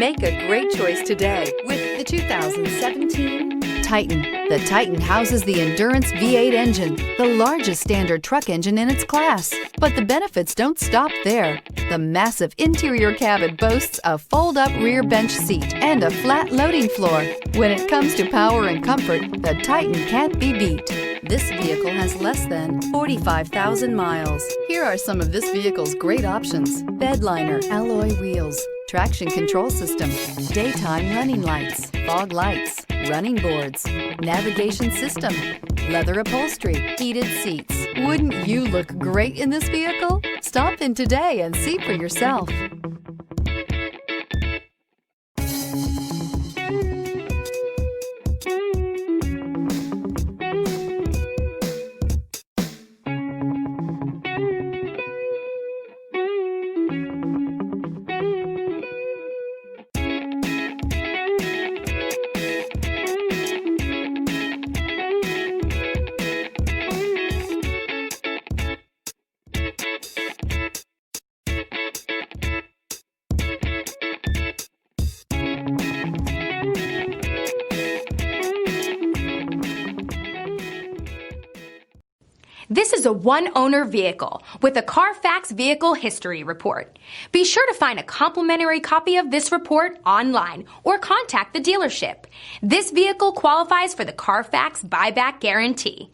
Make a great choice today with the 2017 Titan. The Titan houses the Endurance V8 engine, the largest standard truck engine in its class. But the benefits don't stop there. The massive interior cabin boasts a fold-up rear bench seat and a flat loading floor. When it comes to power and comfort, the Titan can't be beat. This vehicle has less than 45,000 miles. Here are some of this vehicle's great options: bed liner, alloy wheels, traction control system, daytime running lights, fog lights, running boards, navigation system, leather upholstery, heated seats. Wouldn't you look great in this vehicle? Stop in today and see for yourself. This is a one-owner vehicle with a Carfax Vehicle History Report. Be sure to find a complimentary copy of this report online or contact the dealership. This vehicle qualifies for the Carfax Buyback Guarantee.